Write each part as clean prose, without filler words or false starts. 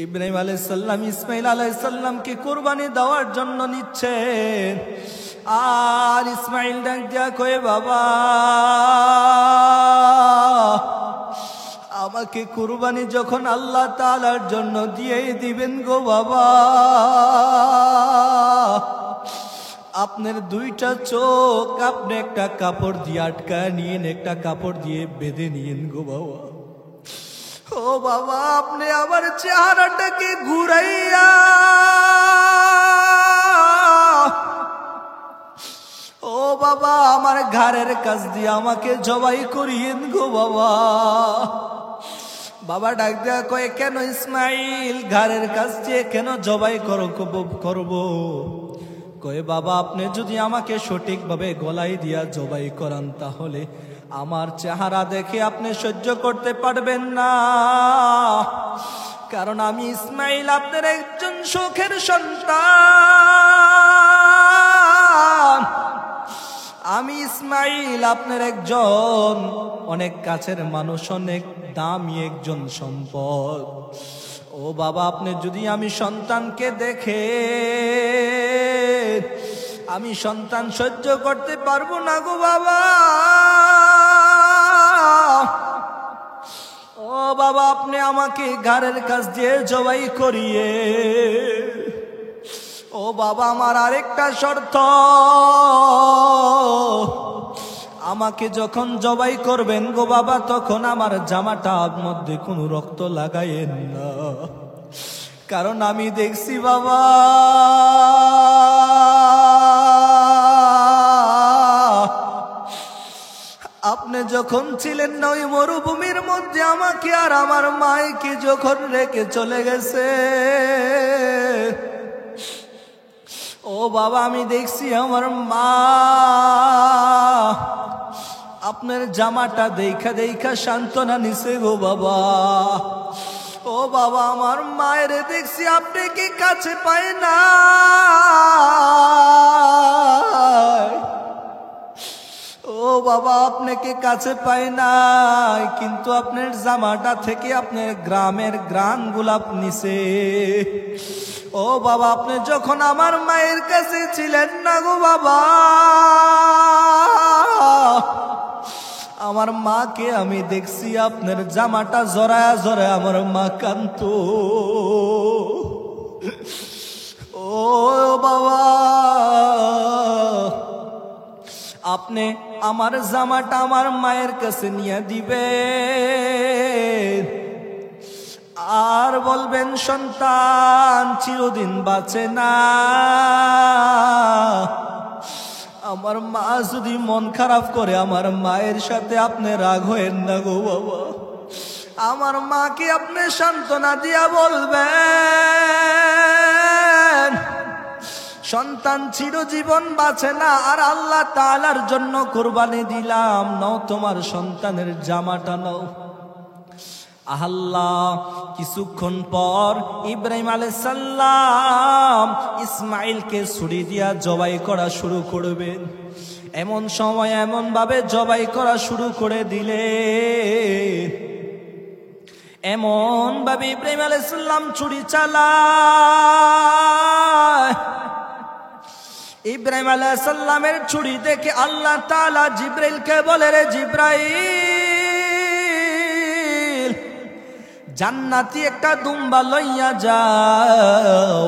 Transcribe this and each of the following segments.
ইব্রাহিম আলাইহিস সালাম ইসমাঈল আলাইহিস সালামকে কুরবানি দেওয়ার জন্য নিচ্ছেন। আর ইসমাঈল ডাক দিয়া কয়ে, বাবা আমাকে কুরবানি যখন আল্লাহ তাআলার জন্য দিয়েই দিবেন গো বাবা, আপনার দুইটা চোখ আপনি একটা কাপড় দিয়ে আটকায় নিয়েন, একটা কাপড় দিয়ে বেঁধে নিয়েন গো বাবা। ও বাবা আপনি আমার চেহারাটাকে ঘুরাইয়া ও বাবা আমার ঘাড়ের কাছ দিয়ে আমাকে জবাই করিয়েন গো বাবা। বাবা ডাক দেয়া কয়ে, কেন ইসমাঈল ঘাড়ের কাছ দিয়ে কেন জবাই করব? কয়ে, বাবা আপনি যদি আমাকে সঠিকভাবে গলায় দিয়া জবাই করান তাহলে আমার চেহারা দেখে আপনি সহ্য করতে পারবেন না, কারণ আমি ইসমাঈল আপনার একজন সুখের সন্তান। আমি ইসমাঈল আপনার একজন অনেক কাছের মানুষ, অনেক দামি একজন সম্পদ। ও বাবা আপনি যদি আমি সন্তানকে দেখে আমি সন্তান সহ্য করতে পারবো না গো বাবা। ও বাবা আপনি আমাকে ঘাড়ের কাছ দিয়ে জবাই করিয়ে। ও বাবা আমার আরেকটা শর্ত, আমাকে যখন জবাই করবেন গো বাবা তখন আমার জামাটার মধ্যে কোনো রক্ত লাগাইয়েন না, কারণ আমি দেখছি বাবা আপনি যখন ছিলেন না ওই মরুভূমির মধ্যে আমাকে আর আমার মাকে যখন রেখে চলে গেছে, ও বাবা আমি দেখছি আমার মা আপনার জামাটা দেখা দেখা সান্ত্বনা নিছে গো বাবা। ও বাবা আমার মায়ের দেখছি আপনি কি কাছে পায় না, ও বাবা আপনাকে কাছে পায় নাই, কিন্তু আপনার জামাটা থেকে আপনার গ্রামের গ্রাম গোলাপ নিছে। ও বাবা আপনি যখন আমার মায়ের কাছে ছিলেন না গো বাবা, আমার মাকে আমি দেখছি আপনার জামাটা জড়ায়া জড়ায়া আমার মা কাঁদতো। ও বাবা আপনি আমার জামাটা আমার মায়ের কাছে নিয়ে দিবে আর বলবেন সন্তান চিরদিন বাঁচে না। আমার মা যদি মন খারাপ করে আমার মায়ের সাথে আপনি রাগ হয়েন না গো বাবা, আমার মাকে আপনি সান্ত্বনা দিয়া বলবেন সন্তান চিরজীবন বাঁচে না, আর আল্লাহ তাআলার জন্য কুরবানি দিলাম, নাও তোমার সন্তানের জামাটা নাও। আল্লাহ কিছুক্ষণ পর ইব্রাহিম আলাইহিস সালাম ইসমাঈলকে ছুরি দিয়া জবাই করা শুরু করবেন। এমন সময় এমন ভাবে জবাই করা শুরু করে দিলে, এমন ভাবে ইব্রাহিম আলাইহিস সালাম ছুরি চালায়। ইব্রাহিম আলাইহিস সালামের ছুরি দেখে আল্লাহ তাআলা জিবরাইলকে বলে, রে জিবরাইল জান্নাতি একটা দুম্বা লইয়া যাও,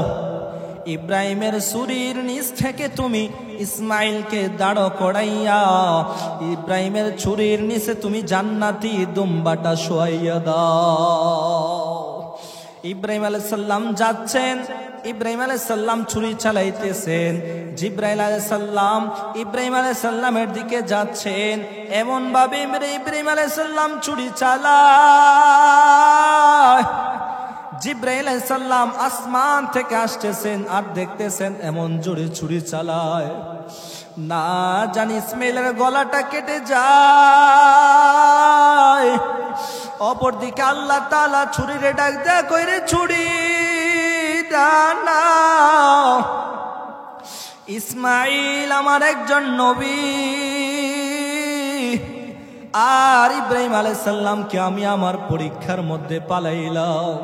ইব্রাহিমের ছুরির নিচ থেকে তুমি ইসমাঈলকে দাঁড় করাইয়া ইব্রাহিমের ছুরির নিচে তুমি জান্নাতি দুম্বাটা শোয়াইয়া দাও। ইব্রাহিম আলাইহিস সালাম যাচ্ছেন, ইব্রাহিম আলাইহিস সালাম ছুরি চালাইতেছেন, জিবরাইল আলাইহিস সালাম ইব্রাহিম আলাইহিস সালামের দিকে যাচ্ছেন। এমন ভাবে ইব্রাহিম আলাইহিস সালাম ছুরি চালায়, জিবরাইল আলাইহিস সালাম আসমান থেকে আসতেছেন আর দেখতেছেন এমন জোরে ছুরি চালায়, না জানি ইসমাঈলের গলাটা কেটে যায়। অপরদিকে আল্লাহ তাআলা ছুরিরে ডাক দেয়া কইরে, ছুরি ডানা ইসমাঈল আমার একজন নবী, আর ইব্রাহিম আলাইহিস সালামকে আমি আমার পরীক্ষার মধ্যে পালাইলাম।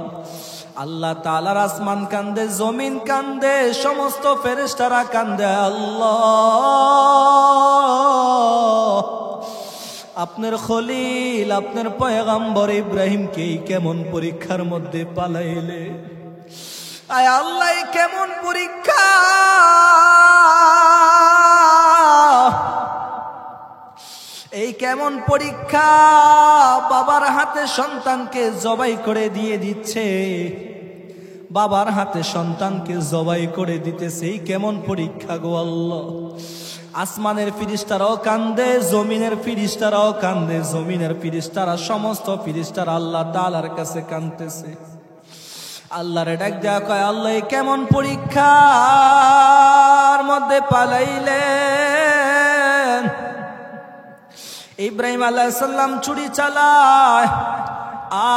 আল্লাহ তাআলার আসমান কান্দে, জমিন কান্দে, সমস্ত ফেরেশতারা কান্দে, আল্লাহ আপনার খলিল, আপনার পয়গম্বর ইব্রাহিমকে কেমন পরীক্ষার মধ্যে পালাইলে। আয় আল্লাহ, কেমন পরীক্ষা! এই কেমন পরীক্ষা! বাবার হাতে সন্তানকে জবাই করে দিয়ে দিচ্ছে, বাবার হাতে সন্তানকে জবাই করে দিতেছে। এই কেমন পরীক্ষা গো আল্লাহ! আসমানের ফিরিস্তারাও কান্দে, জমিনের ফিরিস্তারাও কান্দে, জমিনের ফিরিস্তারা, সমস্ত ফিরিস্তারা আল্লাহ তাআলার কাছে কাঁদতেছে। আল্লাহরে ডাক দেয়া কয়, আল্লাহ কেমন পরীক্ষার মধ্যে পালাইলেন। ইব্রাহিম আলাইহিস সালাম ছুরি চালায়,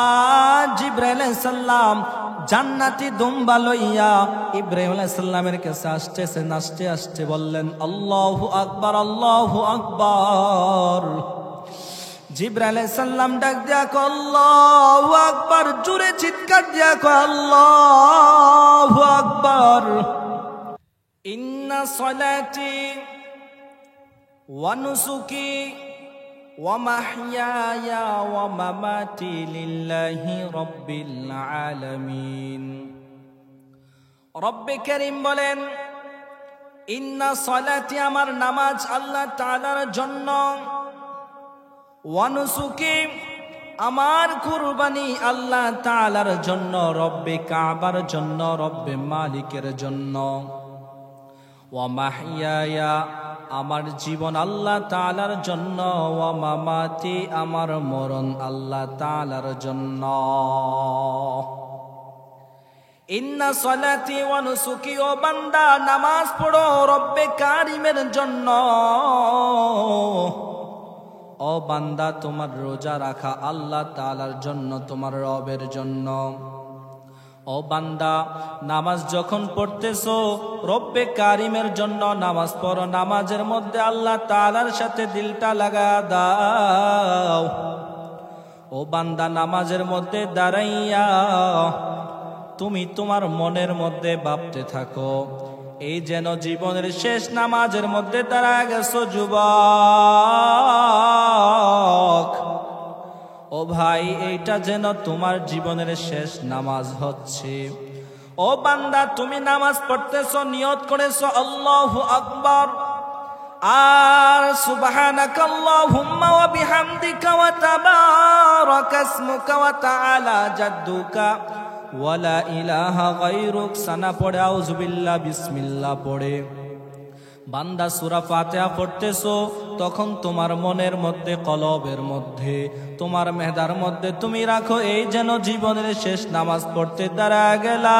আর জিবরাইল আলাইহিস সালাম জান্নাতি দুম্বা লইয়া ইব্রাহিম আলাইহিস সালামের কাছে আসতেছে। নাচতে আসতে বললেন, আল্লাহু আকবার, আল্লাহু আকবার। জিবরাইল আলাইহিস সালাম ডাক দিয়া কয়, আল্লাহু আকবার। জোরে চিৎকার দিয়া কয়, আল্লাহু আকবার। ইন্না সলাতি ওয়া নুসুকি ওয়া মাহইয়ায়া ওয়া মামাতি লিল্লাহি রাব্বিল আলামিন। রব্বে কারীম বলেন, ইন্না সলাতি, আমার নামাজ আল্লাহ তাআলার জন্য, ওয়া নুসুকি, আমার কুরবানি আল্লাহ তাআলার জন্য, রব্বে কাবার জন্য, রব্বে মালিকের জন্য, ওয়া মাহইয়ায়া, আমার জীবন আল্লাহ তাআলার জন্য, ওয়া মামাতি, আমার মরণ আল্লাহ তাআলার জন্য। ইন্না সলাতি ওয়া নুসুকি, ও বান্দা নামাজ পড়ো রব্বে কারিমের জন্য। ও বান্দা তোমার রোজা রাখা আল্লাহ তাআলার জন্য, তোমার রবের জন্য। ও বান্দা নামাজ যখন পড়তেছো রব্বে কারিমের জন্য নামাজ পড়ো, নামাজের মধ্যে আল্লাহ তাআলার সাথে দিলটা লাগা দাও। ও বান্দা নামাজের মধ্যে দাঁড়াইয়া তুমি তোমার মনের মধ্যে ভাবতে থাকো, এই যেন জীবনের শেষ নামাজের মধ্যে দাঁড়া গেছো যুবক। ও ভাই, এইটা যেন তোমার জীবনের শেষ নামাজ হচ্ছে। ও বান্দা তুমি নামাজ পড়তেছো, নিয়ত করেছো আল্লাহু আকবার, আর সুবহানাকাল্লাহুম্মা ওয়া বিহামদিকা ওয়া তাবারাকা ইসমুকা ওয়া তাআলা জাদ্দুকা ওয়া লা ইলাহা গায়রুক সানা পড়ে, আউযুবিল্লাহ, বিসমিল্লাহ পড়ে বান্দা সূরা ফাতিহা পড়তেছো, তখন তোমার মনের মধ্যে, কলবের মধ্যে, তোমার মেহদার মধ্যে তুমি রাখো, এই যেন জীবনের শেষ নামাজ পড়তে দাঁড়া গেলাম।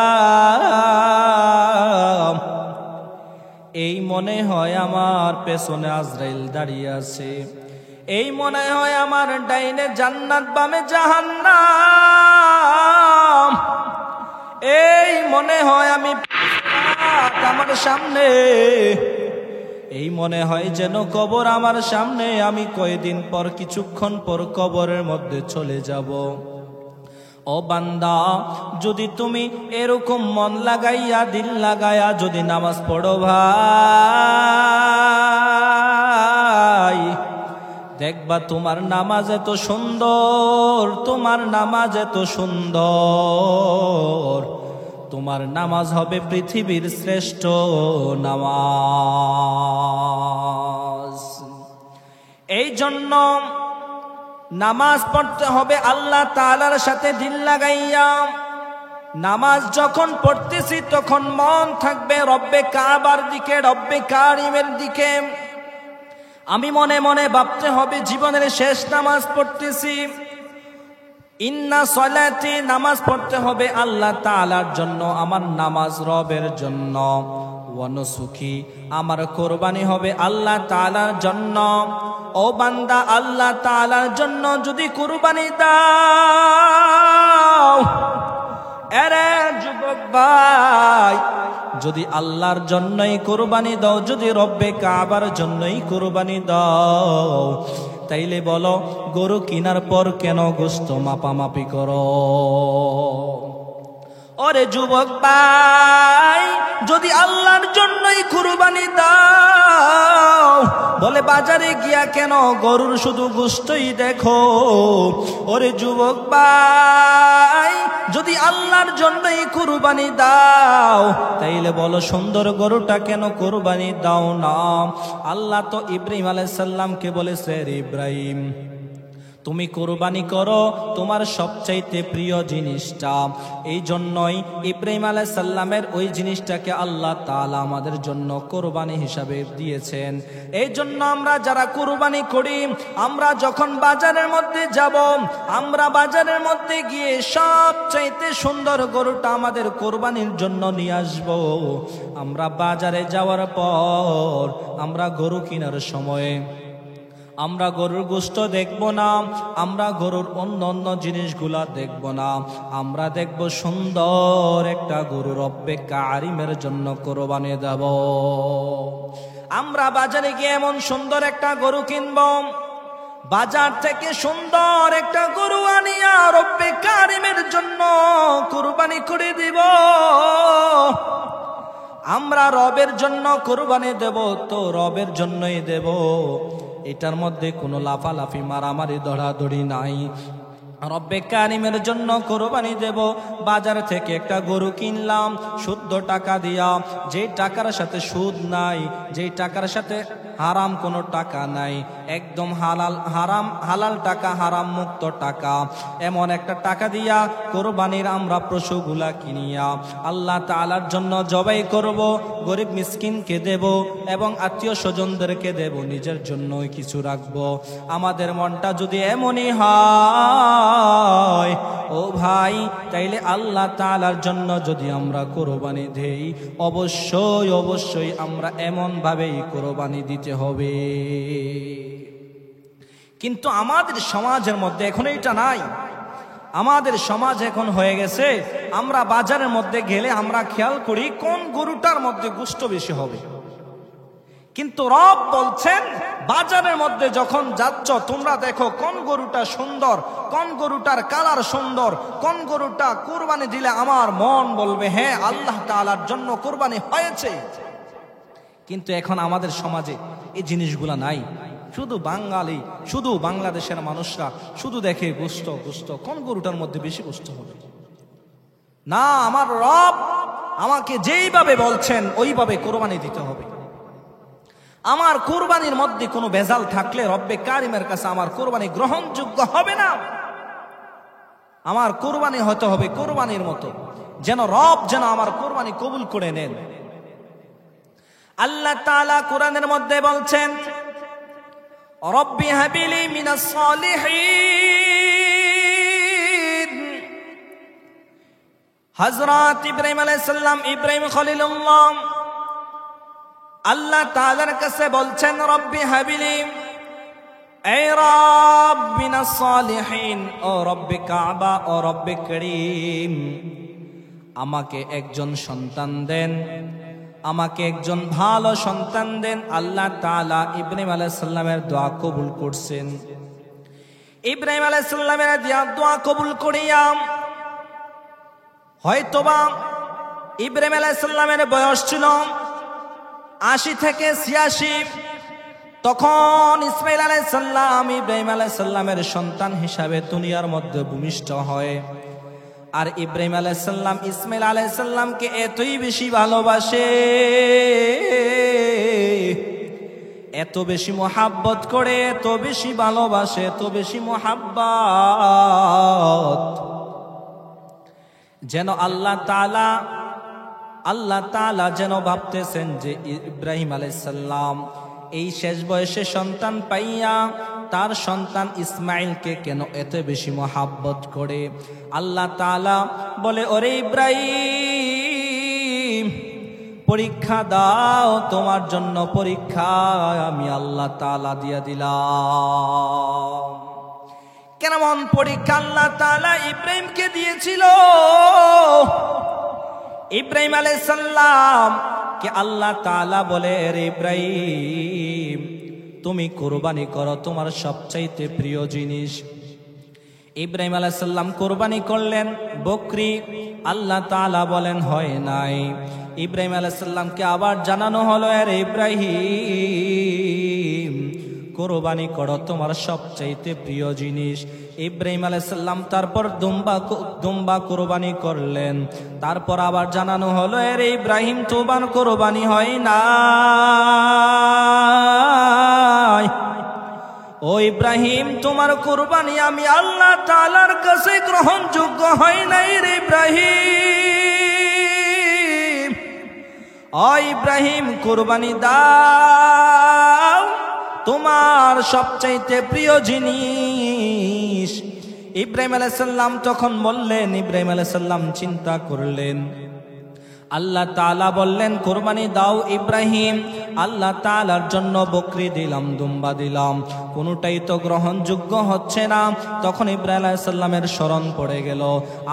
এই মনে হয় আমার পেছনে আজরাইল দাঁড়িয়ে আছে, এই মনে হয় আমার ডাইনে জান্নাত, বামে জাহান্নাম, এই মনে হয় আমি আমার সামনে, এই মনে হয় যেন কবর আমার সামনে, আমি কয়েকদিন পর, কিছুক্ষণ পর কবরের মধ্যে চলে যাব। ও বান্দা, যদি তুমি এরকম মন লাগাইয়া, দিল লাগাইয়া যদি নামাজ পড়ো ভাই, দেখবা তোমার নামাজ এত সুন্দর, তোমার নামাজ এত সুন্দর, তোমার নামাজ হবে পৃথিবীর শ্রেষ্ঠ নামাজ। এই জন্য নামাজ পড়তে হবে আল্লাহ তাআলার সাথে দিল লাগাইয়া। নামাজ যখন পড়তেছি তখন মন থাকবে রব্বে কাবার দিকে, রব্বে কারিমের দিকে। আমি মনে মনে ভাবতে হবে জীবনের শেষ নামাজ পড়তেছি। ইন্না সলাতি, নামাজ পড়তে হবে আল্লাহ তাআলার জন্য, আমার নামাজ রবের জন্য। ওয়া নুসুকি, আমার কোরবানি হবে আল্লাহ তাআলার জন্য। ও বান্দা, আল্লাহ তাআলার জন্য যদি কোরবানি দাও, এরে যুবক ভাই, যদি আল্লাহর জন্যই কোরবানি দাও, যদি রব্বে কাবার জন্যই কোরবানি দাও, তাইলে বলো গরু কেনার পর কেন গোশত মাপামাপি করো? ওরে যুবক ভাই, যদি আল্লাহর জন্যই কুরবানি দাও, বলে বাজারে গিয়া কেন গরুর শুধু গোশতই দেখো? ওরে যুবক ভাই, যদি আল্লাহর জন্যই কুরবানি দাও, তাইলে বলো সুন্দর গরুটা কেন কুরবানি দাও না? আল্লাহ তো ইব্রাহিম আলাইহিস সালামকে বলেছে, ইব্রাহিম তুমি কুরবানি করো তোমার সবচাইতে প্রিয় জিনিসটা। এই জন্যই ইব্রাহিম আলাইহিস সালামের ওই জিনিসটাকে আল্লাহ তাআলা আমাদের জন্য কুরবানি হিসাবে দিয়েছেন। এই জন্য আমরা যারা কুরবানি করি, আমরা যখন বাজারের মধ্যে যাব, আমরা বাজারের মধ্যে গিয়ে সবচাইতে সুন্দর গরুটা আমাদের কুরবানির জন্য নিয়ে আসব। আমরা বাজারে যাওয়ার পর আমরা গরু কেনার সময় আমরা গরুর গোশত দেখব না, আমরা গরুর অন্য অন্য জিনিসগুলা দেখব না, আমরা দেখব সুন্দর একটা গরু রব্বে কারিমের জন্য কুরবানি দেব। আমরা বাজারে গিয়ে এমন সুন্দর একটা গরু কিনব, বাজার থেকে সুন্দর একটা গরু আনিয়া রব্বে কারিমের জন্য কুরবানি করে দিব। আমরা রবের জন্য কুরবানি দেব তো রবের জন্যই দেব, এটার মধ্যে কোনো লাফালাফি মারামারি দৌড়াদৌড়ি নাই। রব্বে কারিমের জন্য কুরবানি দেব। বাজার থেকে একটা গরু কিনলাম শুদ্ধ টাকা দিয়া, যে টাকার সাথে সুদ নাই, যে টাকার সাথে হারাম কোনো টাকা নাই, একদম হালাল টাকা, হারাম মুক্ত টাকা, এমন একটা টাকা দিয়া কোরবানির আমরা পশুগুলা কিনিয়া আল্লাহ তাআলার জন্য জবাই করব, গরিব মিসকিনকে দেব এবং আত্মীয় স্বজনদেরকে দেব, নিজের জন্য কিছু রাখবো। আমাদের মনটা যদি এমনই হয় ও ভাই, তাইলে আল্লাহ তাআলার জন্য যদি আমরা কোরবানি দেই, অবশ্যই অবশ্যই আমরা এমন ভাবেই কোরবানি দিতে হবে। কিন্তু আমাদের সমাজের মধ্যে এখন এটা নাই। আমাদের সমাজ এখন হয়ে গেছে, আমরা বাজারের মধ্যে গেলে আমরা খেয়াল করি কোন গরুটার মধ্যে গোশত বেশি হবে। কিন্তু রব বলছেন বাজারের মধ্যে যখন যাচ্ছ তোমরা দেখো কোন গরুটা সুন্দর, কোন গরুটার কালার সুন্দর, কোন গরুটা কুরবানি দিলে আমার মন বলবে হ্যাঁ আল্লাহ তাআলার জন্য কুরবানি হয়েছে। কিন্তু এখন আমাদের সমাজে এই জিনিসগুলা নাই। শুধু বাঙালি, শুধু বাংলাদেশের মানুষরা শুধু দেখে গোশত গোশত, কোন গরুটার মধ্যে বেশি গোশত হবে। না, আমার রব আমাকে যেইভাবে বলছেন ওইভাবে কোরবানি দিতে হবে। আমার কোরবানির মধ্যে কোনো ভেজাল থাকলে রব্বে কারিমের কাছে আমার কোরবানি গ্রহণযোগ্য হবে না। আমার কোরবানি হতে হবে কোরবানির মতো, যেন রব যেন আমার কোরবানি কবুল করে নেন। আল্লাহ তাআলা কোরআনের মধ্যে বলছেন, রব্বি হাবিলি মিনাস সালিহিন। হযরত ইব্রাহিম আলাইহিস সালাম, ইব্রাহিম খলিলুল্লাহ, আল্লাহ তাআলার কাছে বলছেন রব্বি হাবিলি, এ রব মিনাস সালিহিন, ও রব্বে কাবা, ও রব্বে করিম, আমাকে একজন সন্তান দেন, আমাকে একজন ভালো সন্তান দেন। আল্লাহ তাআলা ইব্রাহিম আলাইহিস সালামের দোয়া কবুল করছেন। ইব্রাহিম আলাইহিস সালামের দোয়া কবুল করিয়া হয়তোবা ইব্রাহিম আলাইহিস সালামের বয়স ছিল 80 থেকে 86। তখন ইসমাঈল আলাইহিস সালাম ইব্রাহিম আলাইহিস সালামের সন্তান হিসাবে দুনিয়ার মধ্যে ভূমিষ্ঠ হয়। আর ইব্রাহিম আলাইহিস সালাম ইসমাঈল আলাইহিস সালামকে এতই বেশি ভালোবাসে, এত বেশি মোহাব্বত করে, এত বেশি ভালোবাসে, এত বেশি মোহাব্বত, যেন আল্লাহ তাআলা যেন ভাবতেছেন যে ইব্রাহিম আলাইহিস সালাম এই শেষ বয়সে সন্তান পাইয়া তার সন্তান ইসমাইলকে কেন এত বেশি মোহাব্বত করে। আল্লাহ তাআলা বলে, ওরে ইব্রাহিম, পরীক্ষা দাও, তোমার জন্য পরীক্ষা আমি আল্লাহ তাআলা দিয়া দিলাম। কেমন পরীক্ষা আল্লাহ তাআলা ইব্রাহিমকে দিয়েছিল? ইব্রাহিম আলাইহিস সালাম কে আল্লাহ তাআলা বলে, রে ইব্রাহিম, তুমি কুরবানি করো তোমার সবচাইতে প্রিয় জিনিস। ইব্রাহিম আলাইহিস সালাম কুরবানি করলেন বকরি। আল্লাহ তাআলা বলেন হয় নাই। ইব্রাহিম আলাইহিস সালামকে আবার জানানো হলো, আরে ইব্রাহিম কুরবানি করো তোমার সবচাইতে প্রিয় জিনিস। ইব্রাহিম আলাইহিস সালাম তারপর দুম্বা কুরবানি করলেন। তারপর আবার জানানো হলো, আরে ইব্রাহিম তোমার কুরবানি হয় না। ও ইব্রাহিম তোমার কুরবানি আমি আল্লাহ তাআলার কাছে গ্রহণযোগ্য হয় নাই রে ইব্রাহিম। ও ইব্রাহিম কুরবানি দাও তোমার সবচাইতে প্রিয় জিনিস। ইব্রাহিম আলাইহিস সালাম তখন বললেন, ইব্রাহিম আলাইহিস সালাম চিন্তা করলেন। আল্লাহ তাআলা বললেন কুরবানি দাও ইব্রাহিম। আল্লাহ তাআলার জন্য বকরি দিলাম, দুম্বা দিলাম, কোনটাই তো গ্রহণযোগ্য হচ্ছে না। তখন ইব্রাহিম আলাইহিস সালামের স্মরণ পড়ে গেল,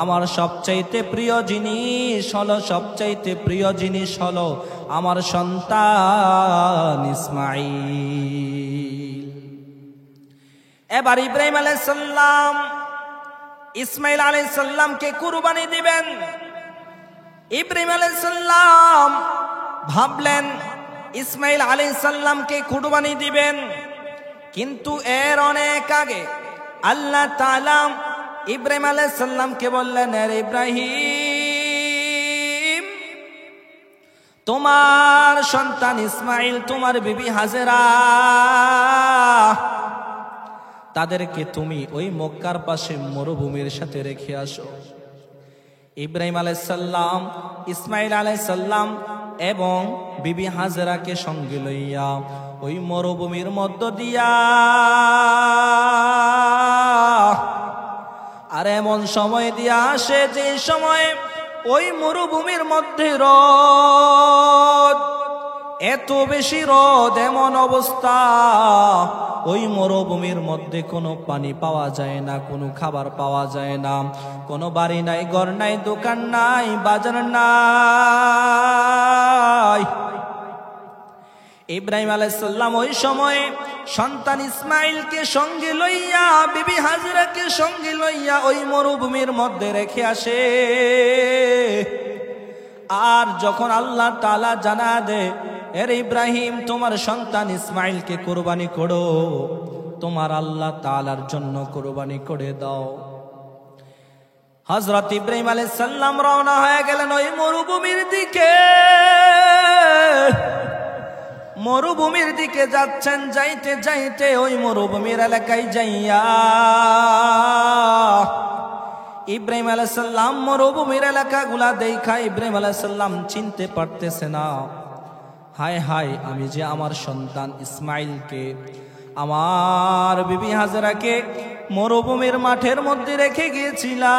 আমার সবচাইতে প্রিয় জিনিস হলো, সবচাইতে প্রিয় জিনিস হলো আমার সন্তান ইসমাঈল। এবার ইব্রাহিম আলাইহিস সালাম ইসমাঈল আলাইহিস সালামকে কুরবানি দিবেন। ইব্রাহিম আলাইহিস সালাম ভাবলেন ইসমাঈল আলাইহিস সালামকে কুরবানি দিবেন, কিন্তু এর অনেক আগে আল্লাহ তাআলা ইব্রাহিম আলাইহিস সালামকে বললেন, আরে ইব্রাহিম তোমার সন্তান ইসমাঈল, তোমার বিবি হাজেরা, তাদেরকে তুমি ওই মক্কার পাশে মরুভূমির সাথে রেখে আসো। ইব্রাহিম আলাইহিস সালাম ইসমাঈল আলাইহিস সালাম এবং বিবি হাজেরাকে সঙ্গে লইয়া ওই মরুভূমির মধ্য দিয়া, আর এমন সময় দিয়া আসে যে সময় ওই মরুভূমির মধ্যে রোদ, এত বেশি রোদ, এমন অবস্থা ওই মরুভূমির মধ্যে কোনো পানি পাওয়া যায় না, কোনো খাবার পাওয়া যায় না, কোনো বাড়ি নাই, ঘর নাই, দোকান নাই, বাজার নাই। ইব্রাহিম আলাইহিস সালাম ওই সময়ে সন্তান ইসমাঈলকে সঙ্গে লইয়া, বিবি হাজেরাকে সঙ্গে লইয়া ওই মরুভূমির মধ্যে রেখে আসে। আর যখন আল্লাহ তাআলা জানা দেয়, এর ইব্রাহিম তোমার সন্তান ইসমাঈলকে কুরবানি করো, তোমার আল্লাহ তাআলার জন্য কুরবানি করে দাও। হযরত ইব্রাহিম আলাইহিস সালাম রওনা হয়ে গেলেন ওই মরুভূমির দিকে। মরুভূমির দিকে যাচ্ছেন, যাইতে যাইতে ওই মরুভূমির এলাকায় যাইয়া ইব্রাহিম আলাইহিস সালাম মরুভূমির এলাকাগুলা দেখা ইব্রাহিম আলাইহিস সালাম চিনতে পারতেছে না। হায় হায়, আমি যে আমার সন্তান ইসমাঈলকে, আমার বিবি হাজেরাকে মরুভূমির মাঠের মধ্যে রেখে গিয়েছিলাম,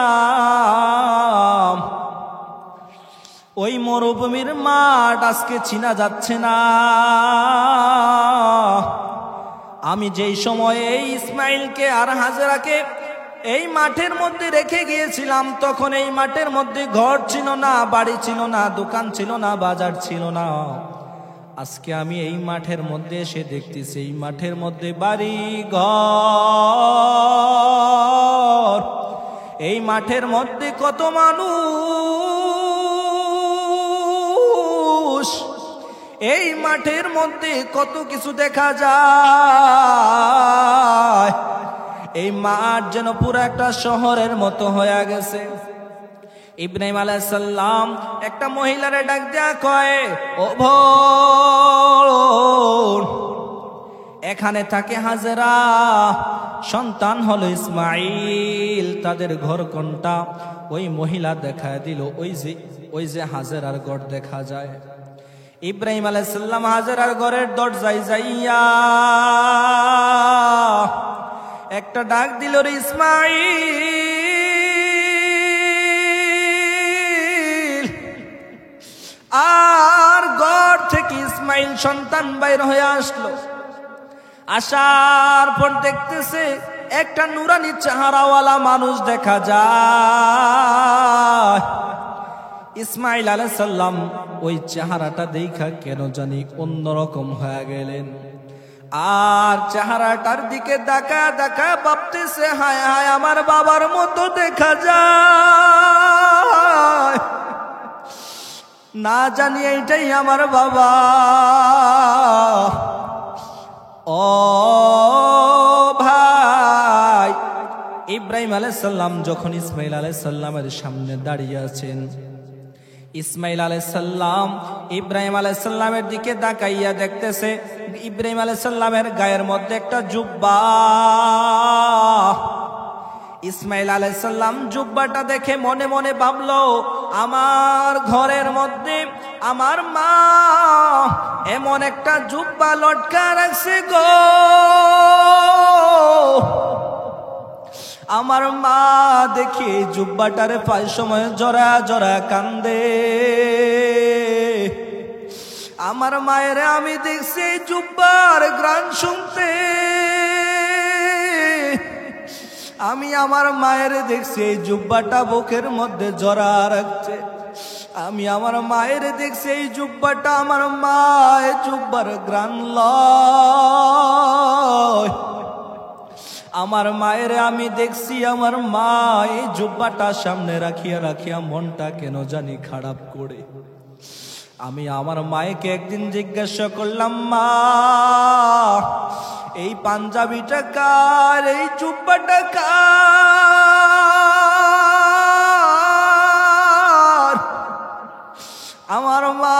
ওই মরুভূমির মাঠ আজকে চিনা যাচ্ছে না। আমি যেই সময়ে ইসমাঈলকে আর হাজেরাকে এই মাঠের মধ্যে রেখে গিয়েছিলাম, তখন এই মাঠের মধ্যে ঘর ছিল না, বাড়ি ছিল না, দোকান ছিল না, বাজার ছিল না। আজকে আমি এই মাঠের মধ্যে এসে দেখতেছি এই মাঠের মধ্যে বাড়ি ঘর, এই মাঠের মধ্যে কত মানুষ, এই মাঠের মধ্যে কত কিছু দেখা যায়। এই মাঠ যেন পুরো একটা শহরের মতো হয়ে গেছে। ইব্রাহিম আলাইহিস সালাম একটা মহিলারে ডাক দেয়া কয়, ও বোন, এখানে থাকে হাজেরা, সন্তান হলো ইসমাঈল, তাদের ঘর কোনটা? ওই মহিলা দেখায় দিল, ওই যে হাজেরার ঘর দেখা যায়। ইব্রাহিম আলাইহিস সালাম হাজেরার ঘরের দরজায় যাইয়া একটা ডাক দিল, রে ইসমাঈল। আর ঘর থেকে ইসমাঈল সন্তান বাইর হয়ে আসলো। আসার পর দেখতেছে একটা নুরানি চেহারাওয়ালা মানুষ দেখা যায়। ইসমাঈল আলাইহিস সালাম ওই চেহারাটা দেখা কেন জানি অন্যরকম হয়ে গেলেন। আর চেহারাটার দিকে দেখা দেখা ভাবতেছে হায় হায় আমার বাবার মতো দেখা যায়, না জানি এইটাই আমার বাবা। ও ভাই, ইব্রাহিম আলাইহিস সালাম যখন ইসমাইল আলাইহিস সালামের সামনে দাঁড়িয়ে আছেন, ইসমাইল আলাইহিস সালাম ইব্রাহিম আলাইহিস সালামের দিকে তাকাইয়া দেখতেছে ইব্রাহিম আলাইহিস সালামের গায়ের মধ্যে একটা জুব্বা। ইসমাইল আলাইহিস সালাম জুব্বাটা দেখে মনে মনে ভাবলো, আমার ঘরের মধ্যে আমার মা এমন একটা জুব্বা লটকা রাখছে গো, আমার মা দেখি জুব্বাটারে পায় সময় জরা জরা কান্দে। আমার মায়ের আমি দেখছি জুব্বার গ্রান শুনতে, আমি আমার মায়ের দেখছি এই জুব্বাটা বুকের মধ্যে জরা রাখছে। আমি আমার মায়ের দেখছি এই জুব্বাটা আমার মা জুব্বার গ্রান লয়। আমার মায়ের আমি দেখছি আমার মা এই জুব্বাটা সামনে রাখিয়া রাখিয়া মনটা কেন জানি খারাপ করে। আমি আমার মায়েকে একদিন জিজ্ঞাসা করলাম, মা এই পাঞ্জাবিটা কার, এই জুব্বাটা কার? আমার মা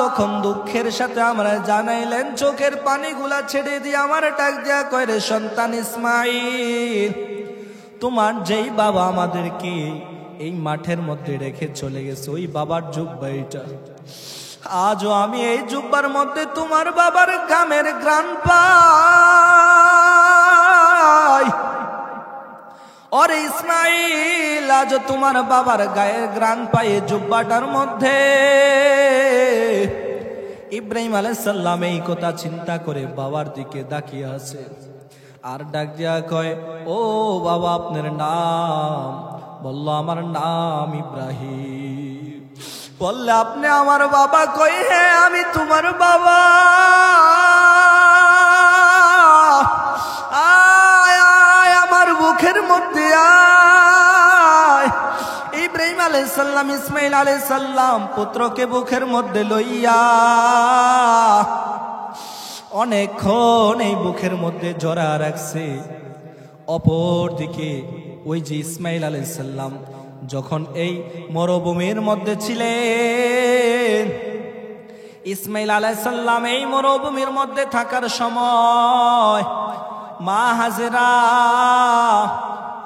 তখন দুঃখের সাথে আমরা জানাইলেন, চোখের পানিগুলা ছেড়ে দিয়ে আমার ডাক দিয়া কয়, রে সন্তান ইসমাইল, তোমার যেই বাবা আমাদেরকে এই মাঠের মধ্যে রেখে চলে গেছে ওই বাবার জুব্বা এইটা। আজও আমি এই জুব্বার মধ্যে তোমার বাবার ঘামের ঘ্রাণ পাই। ওরে ইসমাইল, আজ তোমার বাবার গায়ের ঘ্রাণ পাই জুব্বাটার মধ্যে। ইব্রাহিম আলাইহিস সালাম এই কথা চিন্তা করে বাবার দিকে তাকিয়ে আছে আর ডাক দিয়া কয়, ও বাবা আপনার নাম? বলল, আমার নাম ইব্রাহিম। বললে, আপনি আমার বাবা? কই, হ্যাঁ আমি তোমার বাবা। আয় আয় আমার বুকের মধ্যে আয়। ইব্রাহিম আলাইহিস সালাম ইসমাইল আলাইহিস সালাম পুত্রকে বুকের মধ্যে লইয়া অনেকক্ষণ এই বুকের মধ্যে জড়া রাখছে। অপর দিকে ওই যে ইসমাইল আলাইহিস সালাম যখন এই মরুভূমির মধ্যে ছিলেন, ইসমাইল আলাইহিস সালাম এই মরুভূমির মধ্যে থাকার সময় মা হাজেরা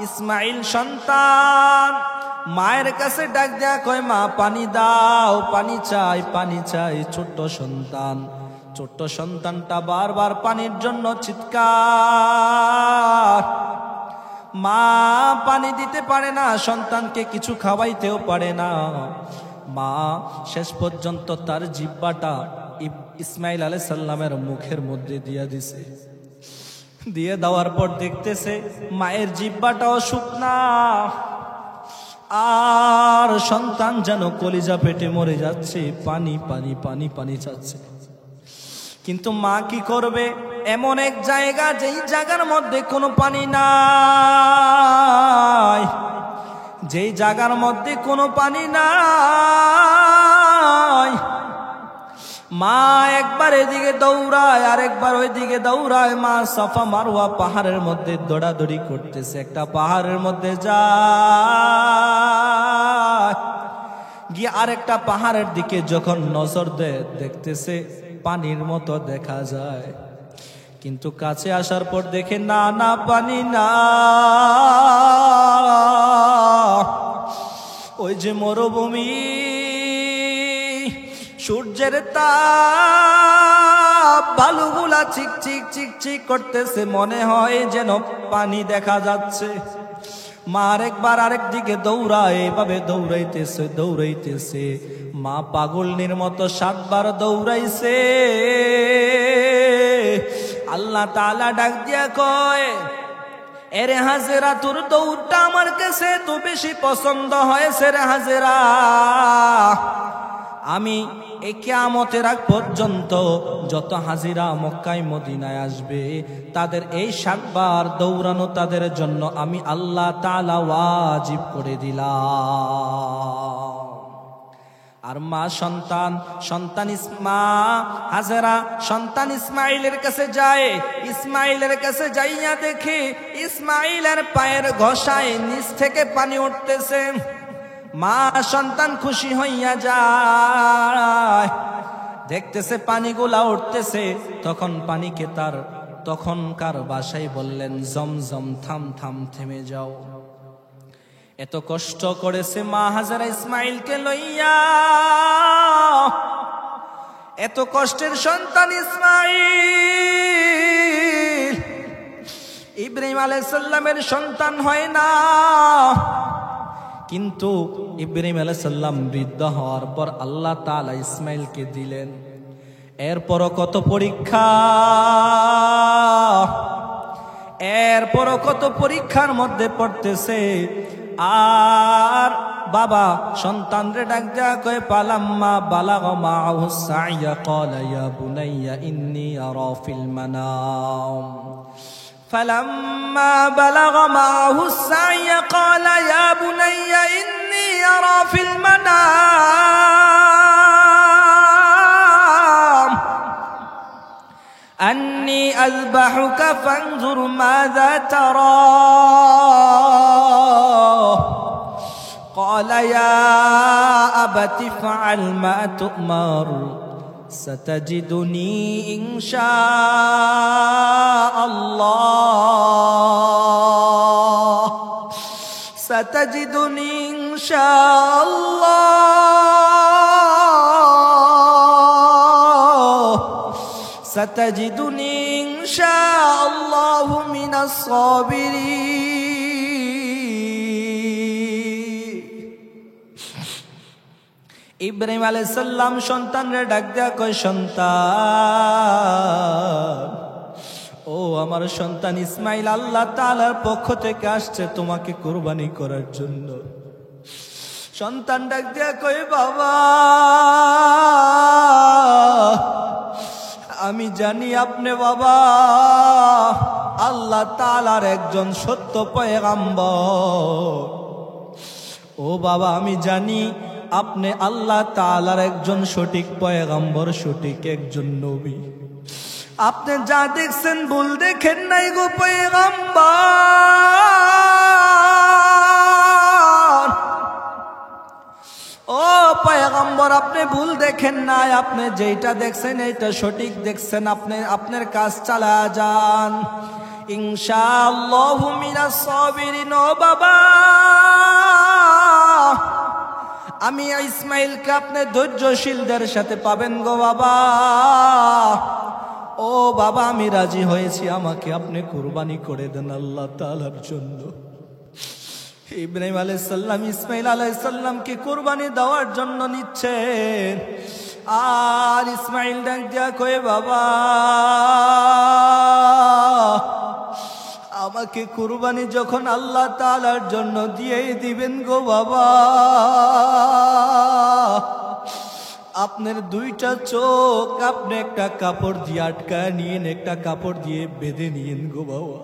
ইসমাইল সন্তান মায়ের কাছে ডাক দেয়া কয়, মা পানি দাও, পানি চাই পানি চাই। ছোট্ট সন্তানটা বারবার পানির জন্য চিৎকার। মা পানি দিতে পারে না, সন্তানকে কিছু খাওয়াইতেও পারে না। মা শেষ পর্যন্ত তার জিহ্বাটা ইসমাইল আলাইহিস সালামের মুখের মধ্যে দিয়ে দিছে। দিয়ে দেওয়ার পর দেখতেছে মায়ের জিহ্বাটাও শুকনা, আর সন্তান যেন কলিজা পেটে মরে যাচ্ছে, পানি পানি পানি পানি চাচ্ছে। কিন্তু মা কি করবে? এমন এক জায়গা, যেই জায়গার মধ্যে কোনো পানি নাই, যেই জায়গার মধ্যে কোনো পানি নাই, মা একবার এদিকে দৌড়ায় আর একবার ওইদিকে দৌড়ায়। মা সাফা মারওয়া পাহাড়ের মধ্যে দৌড়াদৌড়ি করতেছে। একটা পাহাড়ের মধ্যে যায়, গিয়ে আরেকটা পাহাড়ের দিকে যখন নজর দেয় দেখতেছে পানির মতো দেখা যায়, কিন্তু কাছে আসার পর দেখে না না পানি না। ওই যে মরুভূমি, সূর্যের তাপ, বালুগুলা চিকচিক চিকচিক করতেছে, মনে হয় যেন পানি দেখা যাচ্ছে। মা আরেকবার আরেক দিকে দৌড়ায়, এভাবে দৌড়াইতেছে দৌড়াইতেছে। মা পাগলনির মতো 7 বার দৌড়াইছে। আল্লাহ তাআলা ডাক দিয়া কয়, এরে হাজেরা, তোর দৌড়টা আমার কাছে তো বেশি পছন্দ হয়েছে রে হাজেরা। আমি এই কিয়ামতের আগ পর্যন্ত যত হাজিরা মক্কায় মদিনায় আসবে তাদের এই 7 বার দৌড়ানো তাদের জন্য আমি আল্লাহ তাআলা ওয়াজিব করে দিলাম। আর মা সন্তান হাজেরা সন্তান ইসমাইলের কাছে যায়। ইসমাইলের কাছে যাইয়া দেখে ইসমাইলের পায়ের ঘষায় নিচ থেকে পানি উঠতেছে। মা সন্তান খুশি হইয়া যায়, দেখতেছে পানিগুলা উঠতেছে। তখন পানিকে তার তখনকার ভাষায় বললেন, জমজম থাম থাম, থেমে যাও। এত কষ্ট করেছে মা হাজেরা ইসমাইলকে লইয়া, এত কষ্টের সন্তান ইসমাইল ইব্রাহিম আলাইহিস সালামের সন্তান হয় না। কিন্তু ইব্রাহিম আলাইহিস সালাম বৃদ্ধ হওয়ার পর আল্লাহ তাআলা ইসমাইলকে দিলেন। এরপরও কত পরীক্ষা, এরপরও কত পরীক্ষার মধ্যে পড়তেছে। আর বাবা সন্তানরে ডাক দেয়া কয়, পালাম্মা বালাগা মাআহু সাইয়া ক্বালা ইয়া বুনাইয়া ইন্নী আরা ফিল মানাম। فلما بلغ معه السعي قال يا بني إني أرى في المنام أني أذبحك فانظر ماذا ترى قال يا أبت افعل ما تؤمر ستجدني إن شاء الله ستجدني إن شاء الله ستجدني إن شاء الله من الصابرين। ইব্রাহিম আলাইহিস সালাম সন্তানরে ডাক দেয়া কয়, সন্তান, ও আমার সন্তান ইসমাইল আল্লাহ তাআলার পক্ষ থেকে আসছে তোমাকে কুরবানি করার জন্য। সন্তান ডাক দেয়া কয়, বাবা আমি জানি আপনি বাবা আল্লাহ তাআলার একজন সত্য পয়গম্বর। ও বাবা আমি জানি আপনি আল্লাহ তাআলার একজন সঠিক পয়গম্বর, সঠিক একজন নবী। আপনি যা দেখছেন ভুল দেখেন নাই গো পয়গম্বর। ও পয়গম্বর আপনি ভুল দেখেন নাই, আপনি যেটা দেখছেন এটা সঠিক দেখছেন। আপনি আপনার কাজ চালা যান, ইনশাআল্লাহু মিনাস সাবিরিন। ও বাবা আমি ইসমাইলকে আপনি ধৈর্যশীলদের সাথে পাবেন গো বাবা। ও বাবা আমি রাজি হয়েছি, আমাকে আপনি কুরবানি করে দেন আল্লাহ তাআলার জন্য। ইব্রাহিম আলাইহিস সালাম ইসমাইল আলাইহিস সালামকে কুরবানি দেওয়ার জন্য নিচ্ছেন। আর ইসমাইল ডাক দিয়া কয়, বাবা আমাকে কুরবানি যখন আল্লাহ তাআলার জন্য দিয়েই দিবেন গো বাবা, আপনার দুইটা চোখ আপনি একটা কাপড় দিয়ে আটকায় নিয়েন, একটা কাপড় দিয়ে বেঁধে নিয়েন গো বাবা।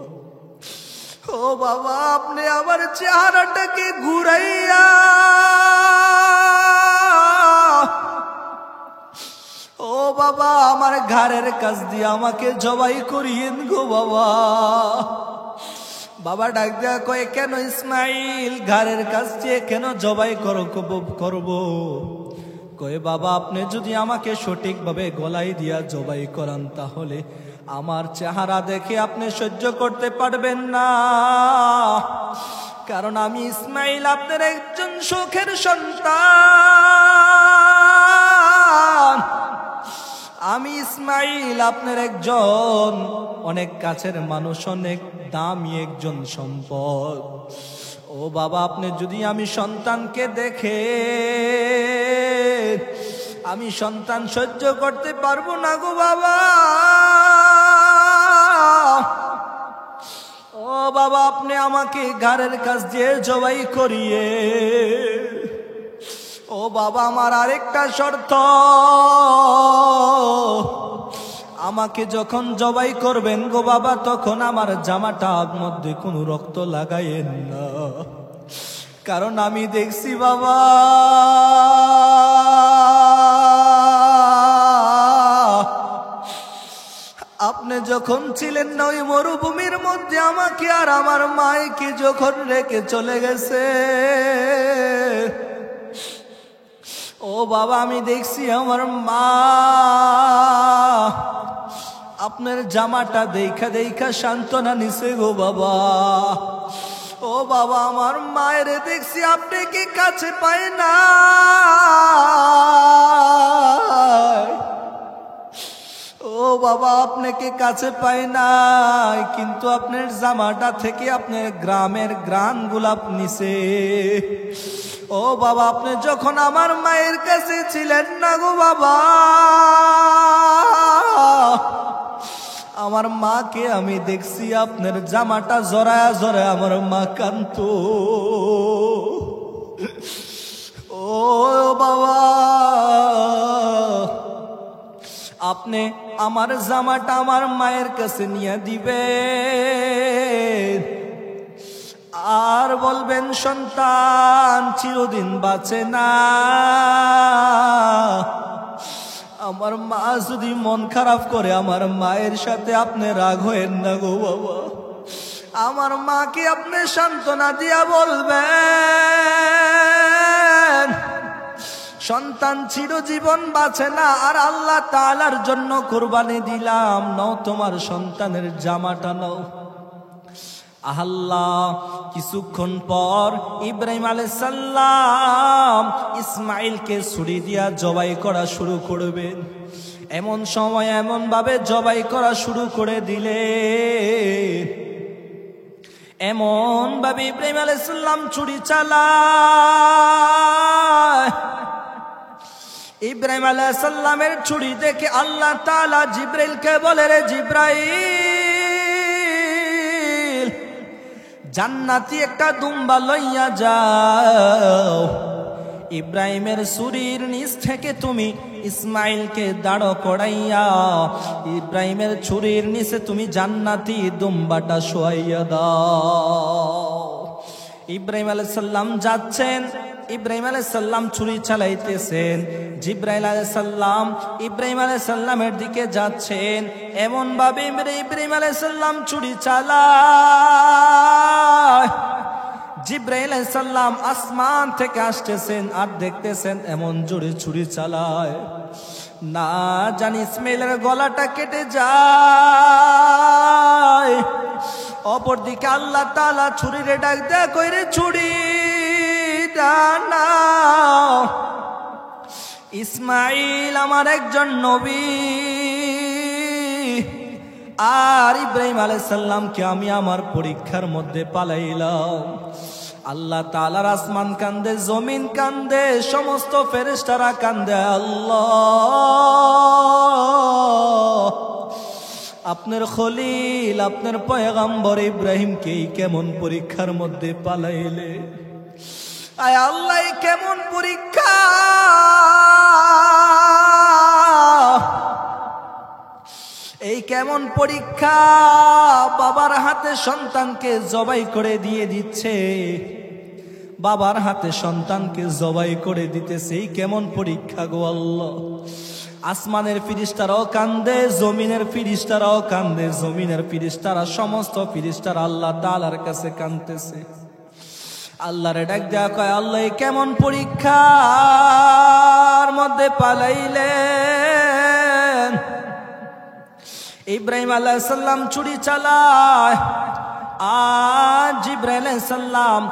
ও বাবা আপনি আমার চেহারাটাকে ঘুরাইয়া, ও বাবা আমার ঘাড়ের কাছ দিয়ে আমাকে জবাই করিয়েন গো বাবা। বাবা ডাক দেয়া কয়, কেন ইসমাইল ঘাড়ের কাছ দিয়ে কেন জবাই করব? কয় বাবা আপনি যদি আমাকে সঠিকভাবে গলায় দিয়া জবাই করান তাহলে আমার চেহারা দেখে আপনি সহ্য করতে পারবেন না, কারণ আমি ইসমাইল আপনার একজন সুখের সন্তান। আমি ইসমাইল আপনার একজন অনেক কাছের মানুষ, অনেক দামি একজন সম্পদ। ও বাবা আপনি যদি আমি সন্তানকে দেখে আমি সন্তান সহ্য করতে পারবো না গো বাবা। ও বাবা আপনি আমাকে ঘাড়ের কাছ দিয়ে জবাই করিয়ে, ও ও বাবা, আমার আরেকটা শর্ত, আমাকে যখন জবাই করবেন গো বাবা, তখন আমার জামাটার মধ্যে কোনো রক্ত লাগাইয়েন না, কারণ আমি দেখছি বাবা আপনি যখন ছিলেন না ওই মরুভূমির মধ্যে, আমাকে আর আমার মাকে যখন রেখে চলে গেছে, ও বাবা আমি দেখছি আমার মা আপনার জামাটা দেখা দেখা সান্ত্বনা নিছে গো বাবা। ও বাবা, আমার মায়ের দেখছি আপনি কি কাছে পায় না, ও বাবা আপনাকে কাছে পাই নাই, কিন্তু আপনার জামাটা থেকে আপনার গ্রামের গ্রাম গোলাপ নিছে। ও বাবা, আপনি যখন আমার মায়ের কাছে ছিলেন না গো বাবা, আমার মাকে আমি দেখছি আপনার জামাটা জড়ায়া জড়ায়া আমার মা কাঁদতো। ও বাবা, আপনি আমার জামাটা আমার মায়ের কাছে নিয়ে দিবেন, আর বলবেন সন্তান চিরদিন বাঁচে না। আমার মা যদি মন খারাপ করে, আমার মায়ের সাথে আপনি রাগ হয়েন না গো বাবা, আমার মাকে আপনি সান্ত্বনা দিয়া বলবেন সন্তান চিরজীবন বাঁচে না, আর আল্লাহ তাআলার জন্য কুরবানি দিলাম, নাও তোমার সন্তানের জামাটা নাও। আল্লাহ কিছুক্ষণ পর ইব্রাহিম আলাইহিস সালাম ইসমাইলকে ছুরি দিয়া জবাই করা শুরু করবেন। এমন সময় এমন ভাবে জবাই করা শুরু করে দিলে, এমন ভাবে ইব্রাহিম আলাইহিস সালাম ছুরি চালায়, ইব্রাহিম আলাইহিস সালামের ছুরি দেখে আল্লাহ তাআলা জিবরাইলকে বলে, রে জিবরাইল, জান্নাতি একটা দুম্বা লইয়া যাও, ইব্রাহিমের ছুরির নিচ থেকে তুমি ইসমাইলকে দাঁড় করাইয়া ইব্রাহিমের ছুরির নিচে তুমি জান্নাতি দুম্বাটা শোয়াইয়া দাও। ইব্রাহিম আলাইহিস সালাম যাচ্ছেন, ইব্রাহিম আলাইহিস সালাম ছুরি চালাইতেছেন, জিবরাইল আলাইহিস সালাম ইব্রাহিম আলাইহিস সালামের দিকে যাচ্ছেন, এমন ভাবে ইব্রাহিম আলাইহিস সালাম ছুরি চালায়, জিবরাইল আলাইহিস সালাম আসমান থেকে আসতেছেন আর দেখতেছেন এমন জোরে ছুরি চালায়, না জানি ইসমাইলের গলাটা কেটে যায়। অপরদিকে আল্লাহ তাআলা ছুরিরে ডাক দেয়া কইরে, ছুরি নাও, ইসমাইল আমার একজন নবী, আর ইব্রাহিম আলাইহিস সালামকে আমি আমার পরীক্ষার মধ্যে পালাইলাম। আল্লাহ তাআলার আসমান কান্দে, জমিন কান্দে, সমস্ত ফেরেশতারা কান্দে, আল্লাহ আপনার খলিল আপনার পয়গম্বর ইব্রাহিমকে কেমন পরীক্ষার মধ্যে পালাইলে, আয় আল্লাহ কেমন পরীক্ষা, এই কেমন পরীক্ষা, বাবার হাতে সন্তানকে জবাই করে দিয়ে দিচ্ছে, বাবার হাতে সন্তানকে জবাই করে দিতেছে, এই কেমন পরীক্ষা গো আল্লাহ। আসমানের ফিরিস্তারাও কান্দে, জমিনের ফিরিস্তারাও কান্দে, জমিনের ফিরিস্তারা সমস্ত ফিরিস্তারা আল্লাহ তাআলার কাছে কাঁদতেছে। আল্লাহরে ডাক দেয়া কয়, আল্লাহ কেমন পরীক্ষার মধ্যে পালাইলেন। ইব্রাহিম আলাইহিস সালাম ছুরি চালায়, আর জিবরাইল আলাইহিস সালাম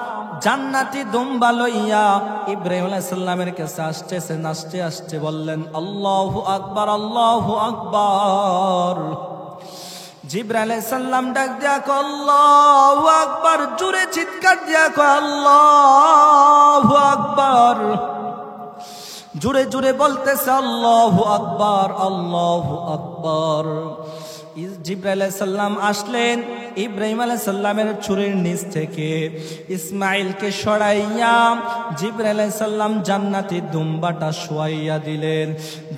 জান্নাতি দুম্বা লইয়া ইব্রাহিম আলাইহিস সালামের কাছে আসতেছেন। আসতে আসতে বললেন, আল্লাহু আকবার, আল্লাহু আকবার। জিবরাইল আলাইহিস সালাম ডাক দিয়া কয়, আল্লাহু আকবার, জোরে চিৎকার দিয়া কয়, আল্লাহু আকবার। জোরে জোরে বলতেছে, আল্লাহু আকবার, আল্লাহু আকবার। জিবরাইল আলাইহিস সালাম আসলেন, ইব্রাহিম আলাইহিস সালামের ছুরির নিচ থেকে ইসমাইলকে সরাইয়া জিবরাইল আলাইহিস সালাম জান্নাতি দুম্বাটা শোয়াইয়া দিলেন।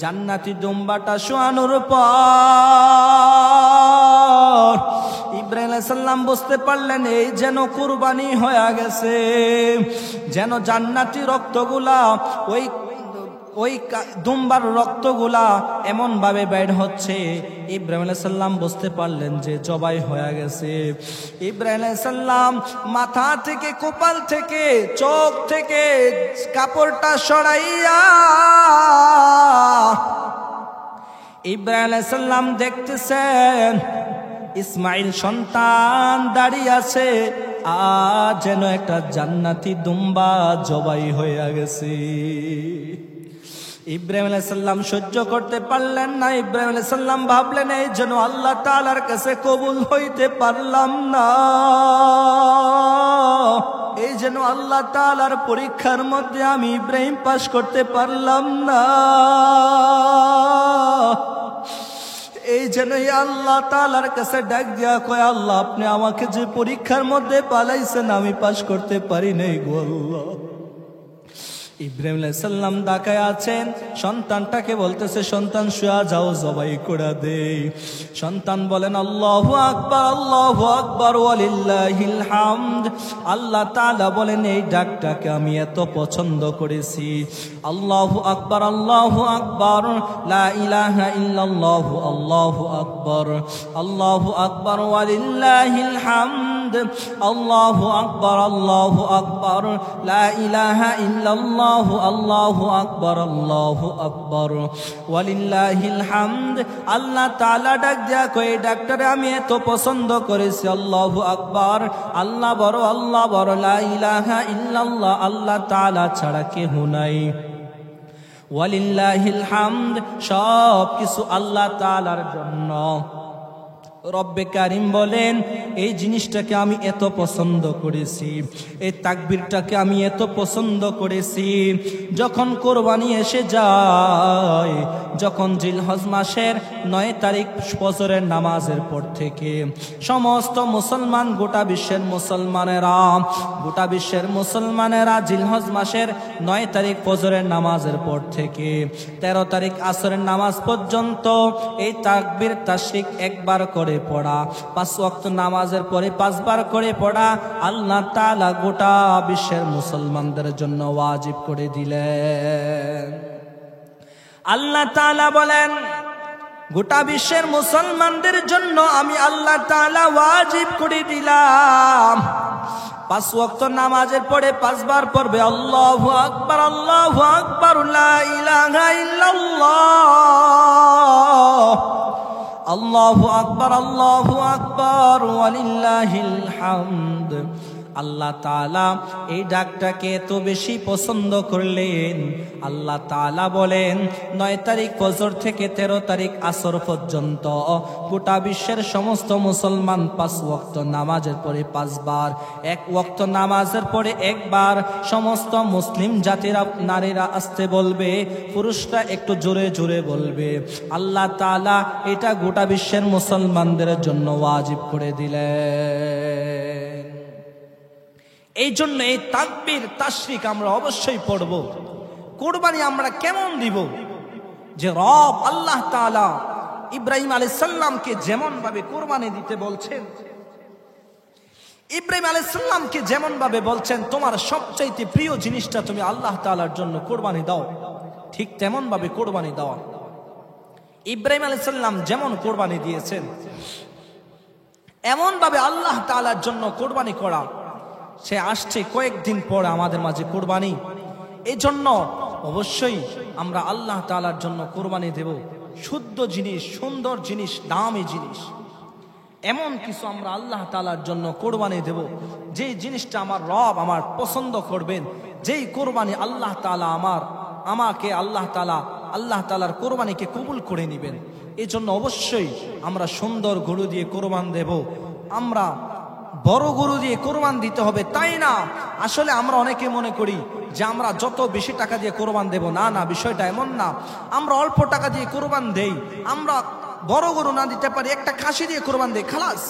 জান্নাতি দুম্বাটা শোয়ানোর পর ইব্রাহিম আলাইহিস সালাম বুঝতে পারলেন এই যেন কুরবানি হয়ে গেছে, যেন জান্নাতি রক্তগুলা ওই দুম্বার রক্তগুলা এমন ভাবে বের হচ্ছে। ইব্রাহিম আলাইহিস সালাম বুঝতে পারলেন যে জবাই হয়ে গেছে। ইব্রাহিম আলাইহিস সালাম মাথা থেকে, কপাল থেকে, চোখ থেকে কাপড়টা সরাইয়া ইব্রাহিম আলাইহিস সালাম দেখতেছেন ইসমাইল সন্তান দাঁড়িয়ে আছে, আর যেন একটা জান্নাতি দুম্বা জবাই হয়ে গেছে। ইব্রাহিম আলাইহিস সালাম সহ্য করতে পারলেন না। ইব্রাহিম আলাইহিস সালাম ভাবলেন এই যেন আল্লাহ তাআলার কাছে কবুল হইতে পারলাম না, এই যেন আল্লাহ তাআলার পরীক্ষার মধ্যে আমি ইব্রাহিম পাস করতে পারলাম না, এই যেন আল্লাহ তাআলার কাছে ডাক দিয়া কয় আল্লাহ আপনি আমাকে যে পরীক্ষার মধ্যে পালাইছেন আমি পাস করতে পারি নাই গো আল্লাহ। ইব্রাহিম আলাইহিস সালাম ডাকায় আছেন, সন্তানটাকে বলতেছে সন্তান শুয়া যাও, জবাই করে দেই। সন্তান বলেন আল্লাহু আকবার, আল্লাহু আকবার ওয়ালিল্লাহিল হামদ। আল্লাহ তাআলা বলেন এই ডাকটাকে আমি এত পছন্দ করেছি। আল্লাহু আকবার, আল্লাহু আকবার, লা ইলাহা ইল্লাল্লাহু, আল্লাহু আকবার, আল্লাহু আকবার ওয়ালিল্লাহিল হামদ, আল্লাহু আকবার, আল্লাহু আকবার, লা ইলাহা ইল্লাল্লাহু, আল্লাহু আকবার, আল্লাহু আকবার ওয়ালিল্লাহিল হামদ। আল্লাহ তাআলা ডাক দেয়া কই ডাক্তারে আমি এত পছন্দ করেছি, আল্লাহু আকবার, আল্লাহ বড়, আল্লাহ বড়, লা ইলাহা ইল্লাল্লাহ, আল্লাহ তাআলা ছাড়া কেহ নাই, ওয়ালিল্লাহিল হামদ, সব কিছু আল্লাহ তাআলার জন্য। রব্বে কারিম বলেন এই জিনিসটাকে আমি এত পছন্দ করেছি, এই তাকবীরটাকে আমি এত পছন্দ করেছি। যখন কোরবানি এসে যায়, যখন জিলহজ মাসের 9 তারিখ ফজরের নামাজের পর থেকে সমস্ত মুসলমান, গোটা বিশ্বের মুসলমানেরা জিলহজ মাসের 9 তারিখ ফজরের নামাজের পর থেকে 13 তারিখ আসরের নামাজ পর্যন্ত এই তাকবীর তাশরিক একবার করে পড়া, 5 ওয়াক্ত নামাজের পরে 5 বার করে পড়া আল্লাহ তাআলা গোটা বিশ্বের মুসলমানদের জন্য ওয়াজিব করে দিলেন। আল্লাহ তাআলা বলেন গোটা বিশ্বের মুসলমানদের জন্য আমি আল্লাহ তাআলা ওয়াজিব করে দিলাম 5 ওয়াক্ত নামাজের পরে 5 বার পড়বে আল্লাহু আকবার, আল্লাহু আকবার, লা ইলাহা ইল্লাল্লাহ, আল্লাহু আকবার, আল্লাহু আকবার ওয়ালিল্লাহিল হামদ। আল্লাহ তাআলা এই ডাকটাকে এত বেশি পছন্দ করলেন, আল্লাহ তাআলা বলেন 9 তারিখ ফজর থেকে 13 তারিখ আসর পর্যন্ত গোটা বিশ্বের সমস্ত মুসলমান 5 ওয়াক্ত নামাজের পরে 5 বার, 1 ওয়াক্ত নামাজের পরে 1 বার সমস্ত মুসলিম জাতিরা, নারীরা আস্তে বলবে, পুরুষরা একটু জোরে জোরে বলবে। আল্লাহ তাআলা এটা গোটা বিশ্বের মুসলমানদের জন্য ওয়াজিব করে দিলেন। এই জন্য এই তাকবীর তাশরিক আমরা অবশ্যই পড়ব। কোরবানি আমরা কেমন দিব, যে রব আল্লাহ তাআলা ইব্রাহিম আলাইহিস সালামকে যেমন ভাবে কোরবানি দিতে বলছেন, ইব্রাহিম আলাইহিস সালামকে যেমন ভাবে বলছেন তোমার সবচাইতে প্রিয় জিনিসটা তুমি আল্লাহ তাআলার জন্য কোরবানি দাও, ঠিক তেমন ভাবে কোরবানি দেওয়া। ইব্রাহিম আলাইহিস সালাম যেমন কোরবানি দিয়েছেন এমন ভাবে আল্লাহ তাআলার জন্য কোরবানি করা। সে আসছে কয়েকদিন পর আমাদের মাঝে কোরবানি, এই জন্য অবশ্যই আমরা আল্লাহ তাআলার জন্য কোরবানি দেব। শুদ্ধ জিনিস, সুন্দর জিনিস, দামি জিনিস, এমন কিছু আমরা আল্লাহ তাআলার জন্য কোরবানি দেব যে জিনিসটা আমার রব আমার পছন্দ করবেন, যেই কোরবানি আল্লাহ তাআলা আমাকে আল্লাহ তাআলার কোরবানিকে কবুল করে নেবেন। এই জন্য অবশ্যই আমরা সুন্দর গরু দিয়ে কোরবান দেব। আমরা বড় গরু দিয়ে কোরবান দিতে হবে তাই না। আসলে আমরা অনেকে মনে করি যে আমরা যত বেশি টাকা দিয়ে কোরবান দেব, না না, বিষয়টা এমন না। আমরা অল্প টাকা দিয়ে কোরবান দেই, আমরা বড় গরু না দিতে পারি, একটা খাসি দিয়ে কোরবান দেই, খালাস।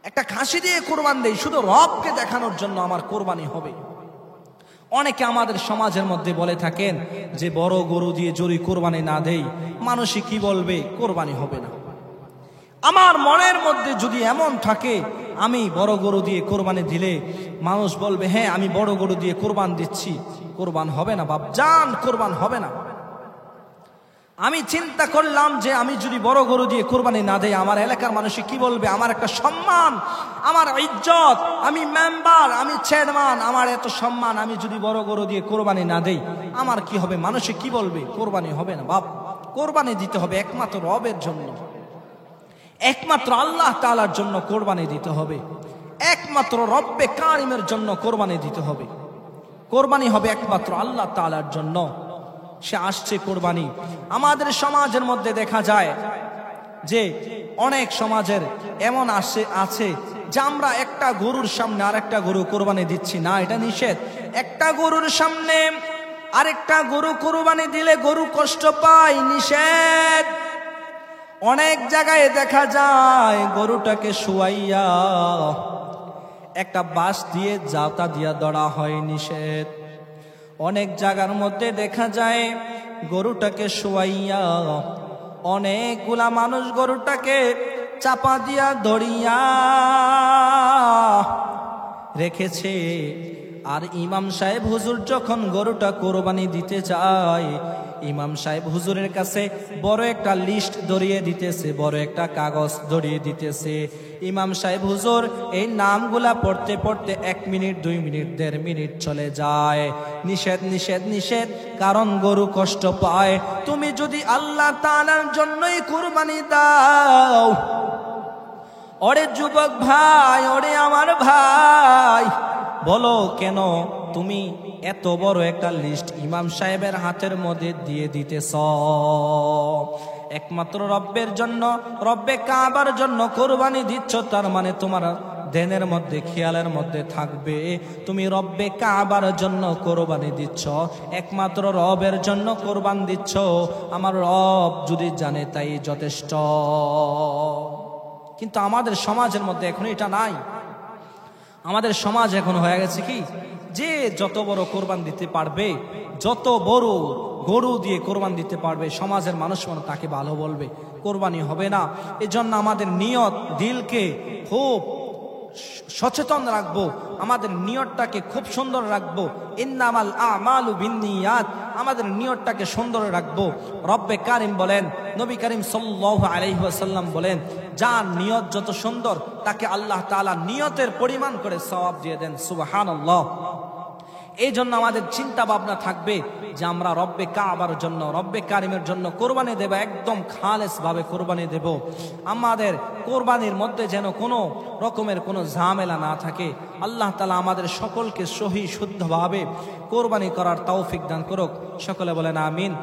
একটা খাসি দিয়ে কোরবান দেই শুধু রবকে দেখানোর জন্য আমার কোরবানি হবে। অনেকে আমাদের সমাজের মধ্যে বলে থাকেন যে বড় গরু দিয়ে যদি কোরবানি না দেই মানুষে কি বলবে, কোরবানি হবে না। আমার মনের মধ্যে যদি এমন থাকে আমি বড় গরু দিয়ে কোরবানি দিলে মানুষ বলবে হ্যাঁ আমি বড় গরু দিয়ে কোরবান দিচ্ছি, কোরবান হবে না বাপজান, কোরবান হবে না। আমি চিন্তা করলাম যে আমি যদি বড় গরু দিয়ে কোরবানি না দেই আমার এলাকার মানুষে কি বলবে, আমার একটা সম্মান, আমার ইজ্জত, আমি মেম্বার, আমি চেয়ারম্যান, আমার এত সম্মান, আমি যদি বড় গরু দিয়ে কোরবানি না দেই আমার কি হবে, মানুষে কি বলবে, কোরবানি হবে না বাপ। কোরবানি দিতে হবে একমাত্র রবের জন্য, একমাত্র আল্লাহ তাআলার জন্য কোরবানি দিতে হবে, একমাত্র রব্বে কারিমের জন্য কোরবানি দিতে হবে। কোরবানি হবে একমাত্র আল্লাহ তাআলার জন্য। সে আসছে কোরবানি। আমাদের সমাজের মধ্যে দেখা যায় যে অনেক সমাজের এমন আছে যে আমরা একটা গরুর সামনে আরেকটা গরু কোরবানি দিচ্ছি না, এটা নিষেধ। একটা গরুর সামনে আরেকটা গরু কোরবানি দিলে গরু কষ্ট পায়, নিষেধ। অনেক জায়গায় দেখা যায় গরুটাকে শুয়াইয়া একটা বাঁশ দিয়ে জাতা দিয়া ধরা হয়, নিষেধ। অনেক জায়গার মধ্যে দেখা যায় গরুটাকে শুয়াইয়া অনেকগুলা মানুষ গরুটাকে চাপা দিয়া ধরিয়া রেখেছে। আর ইমাম সাহেব হুজুর যখন গরুটা কোরবানি দিতে যায় ইমাম সাহেব হুজুরের কাছে বড় একটা লিস্ট ধরিয়ে দিতেছে, বড় একটা কাগজ ধরিয়ে দিতেছে। ইমাম সাহেব হুজুর এই নামগুলা পড়তে পড়তে 1 মিনিট 2 মিনিট 1.5 মিনিট চলে যায়। নিষেধ নিষেধ নিষেধ, কারণ গরু কষ্ট পায়। তুমি যদি আল্লাহ তাআলার জন্যই কুরবানি দাও, ওরে যুবক ভাই, ওরে আমার ভাই, বলো কেন তুমি এত বড় একটা লিস্ট ইমাম সাহেবের হাতের মধ্যে দিয়ে দিতেছ? একমাত্র রব্বের জন্য, রব্বে কাবার জন্য কোরবানি দিচ্ছ, তার মানে তোমার ধ্যানের মধ্যে খেয়ালের মধ্যে থাকবে তুমি রব্বে কাবার জন্য কোরবানি দিচ্ছ, একমাত্র রবের জন্য কোরবান দিচ্ছ। আমার রব যদি জানে তাই যথেষ্ট। কিন্তু আমাদের সমাজের মধ্যে এখন এটা নাই। আমাদের সমাজ এখন হয়ে গেছে কি, যে যত বড় কোরবান দিতে পারবে, যত বড় গরু দিয়ে কোরবান দিতে পারবে, সমাজের মানুষ মানে তাকে ভালো বলবে, কোরবানি হবে না। এজন্য আমাদের নিয়ত, দিলকে খুব সচেতন রাখবো, আমাদের নিয়তটাকে খুব সুন্দর রাখবো। ইন্নামাল আমালু বিন্নিয়াত, আমাদের নিয়তটাকে সুন্দর রাখবো। রব্বে কারিম বলেন, নবী করিম সাল্লাল্লাহু আলাইহি ওয়াসাল্লাম বলেন, যার নিয়ত যত সুন্দর তাকে আল্লাহ তাআলা নিয়তের পরিমাণ করে সওয়াব দিয়ে দেন। সুবহানাল্লাহ। এই জন্য আমাদের চিন্তা ভাবনা থাকবে যে আমরা রব্বে কাবার জন্য, রব্বে কারিমের জন্য কোরবানি দেব, একদম খালেস ভাবে কোরবানি দেব। আমাদের কোরবানির মধ্যে যেন কোনো রকমের কোনো ঝামেলা না থাকে। আল্লাহ তাআলা আমাদের সকলকে সহি শুদ্ধভাবে কোরবানি করার তৌফিক দান করুক। সকলে বলেন আমিন।